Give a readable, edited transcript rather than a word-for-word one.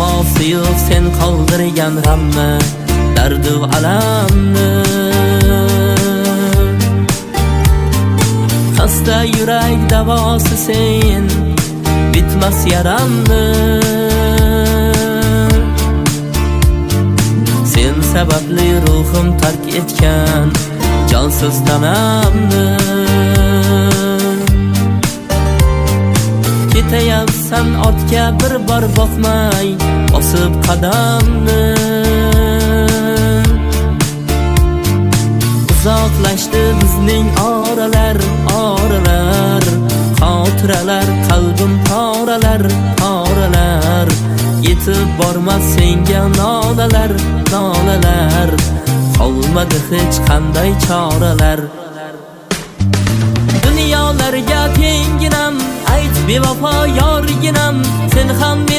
davosi yo'q sen qoldirgan g'amni, dardu alamni. Xasta yurak davosi sen, bitmas yaramni. Sen sababli ruhim tark etgan jonsiz tanamni. Ketayapsan ortga bir bor boqmay, bosib qadamni. Uzoqlashdi bizning oralar, oralar, xotiralar, qalbim poralar, poralar. Yetib bormas senga nolalar, nolalar. Qolmadi hech qanday choralar. Dunyolarga tenginam, ayt bevafo yorginam, sen ham